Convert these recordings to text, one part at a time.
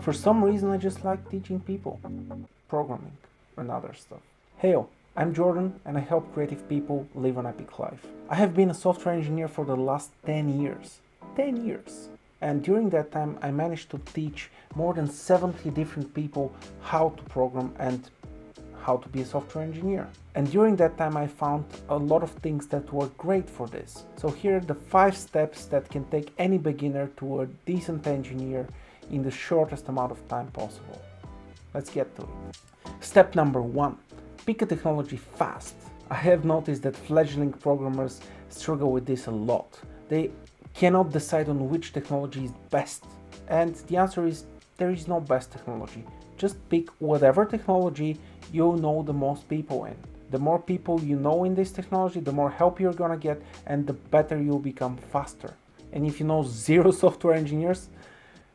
For some reason, I just like teaching people programming and other stuff. Heyo, I'm Jordan and I help creative people live an epic life. I have been a software engineer for the last 10 years. 10 years! And during that time, I managed to teach more than 70 different people how to program and how to be a software engineer. And during that time, I found a lot of things that were great for this. So here are the 5 steps that can take any beginner to a decent engineer in the shortest amount of time possible. Let's get to it. Step number 1. Pick a technology fast. I have noticed that fledgling programmers struggle with this a lot. They cannot decide on which technology is best. And the answer is there is no best technology. Just pick whatever technology you know the most people in. The more people you know in this technology, the more help you're gonna get and the better you'll become faster. And if you know 0 software engineers,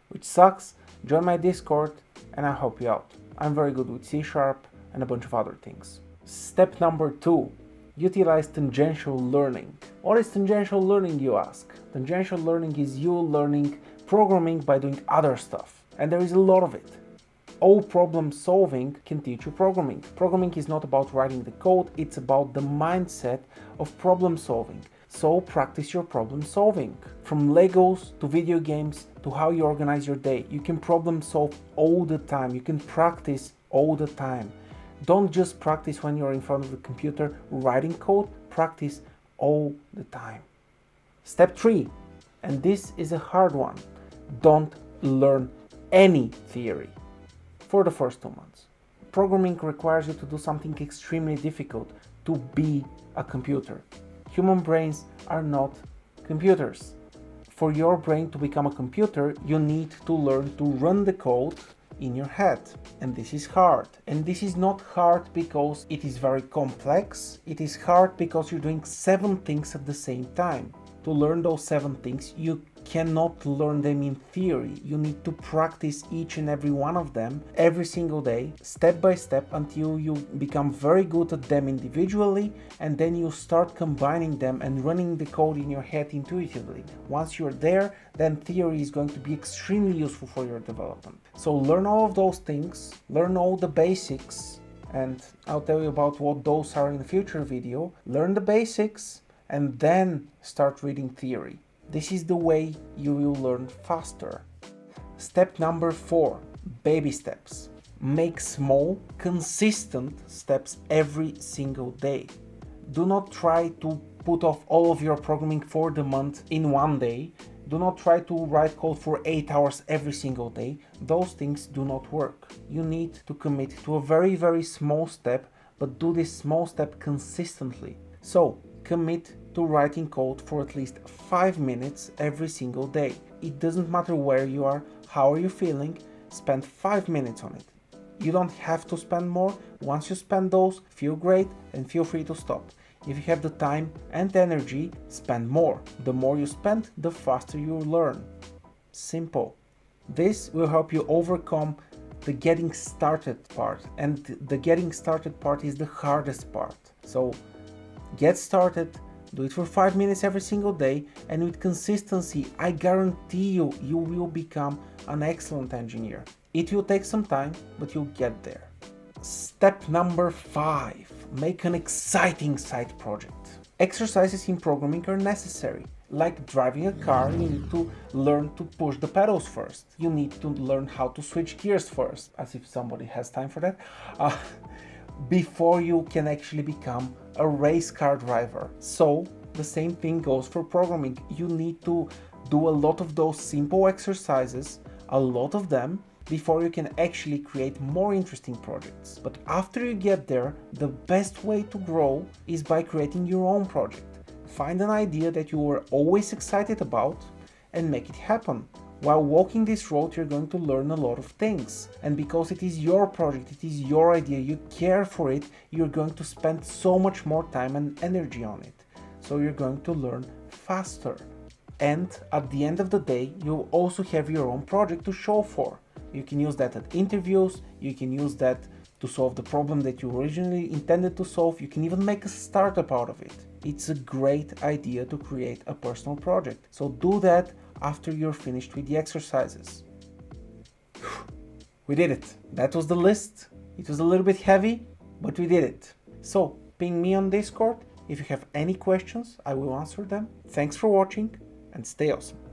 which sucks, join my Discord and I'll help you out. I'm very good with C# and a bunch of other things. Step number 2. Utilize tangential learning. What is tangential learning, you ask? Tangential learning is you learning programming by doing other stuff. And there is a lot of it. All problem solving can teach you programming. Programming is not about writing the code, it's about the mindset of problem solving. So practice your problem solving. From Legos to video games to how you organize your day. You can problem solve all the time. You can practice all the time. Don't just practice when you're in front of the computer writing code, practice all the time. Step 3, and this is a hard one. Don't learn any theory for the first 2 months. Programming requires you to do something extremely difficult, to be a computer. Human brains are not computers. For your brain to become a computer, you need to learn to run the code in your head. And this is hard. And this is not hard because it is very complex. It is hard because you're doing 7 things at the same time. To learn those 7 things, you cannot learn them in theory. You need to practice each and every one of them every single day, step by step, until you become very good at them individually, and then you start combining them and running the code in your head intuitively. Once you're there, then theory is going to be extremely useful for your development. So learn all of those things, learn all the basics, and I'll tell you about what those are in a future video. Learn the basics and then start reading theory. This is the way you will learn faster. Step number 4, baby steps. Make small, consistent steps every single day. Do not try to put off all of your programming for the month in one day. Do not try to write code for 8 hours every single day. Those things do not work. You need to commit to a very, very small step, but do this small step consistently. So, commit to writing code for at least 5 minutes every single day. It doesn't matter where you are, how are you feeling, spend 5 minutes on it. You don't have to spend more. Once you spend those, feel great and feel free to stop. If you have the time and energy, spend more. The more you spend, the faster you learn. Simple. This will help you overcome the getting started part, and the getting started part is the hardest part. So get started. Do it for 5 minutes every single day, and with consistency, I guarantee you, you will become an excellent engineer. It will take some time, but you'll get there. Step number 5, make an exciting side project. Exercises in programming are necessary. Like driving a car, you need to learn to push the pedals first. You need to learn how to switch gears first, as if somebody has time for that. Before you can actually become a race car driver. So the same thing goes for programming. You need to do a lot of those simple exercises, a lot of them, before you can actually create more interesting projects. But after you get there, the best way to grow is by creating your own project. Find an idea that you were always excited about and make it happen. While walking this road, you're going to learn a lot of things. And because it is your project, it is your idea, you care for it, you're going to spend so much more time and energy on it. So you're going to learn faster. And at the end of the day, you'll also have your own project to show for. You can use that at interviews, you can use that to solve the problem that you originally intended to solve, you can even make a startup out of it. It's a great idea to create a personal project. So do that after you're finished with the exercises. We did it. That was the list. It was a little bit heavy, but we did it. So ping me on Discord. If you have any questions, I will answer them. Thanks for watching and stay awesome.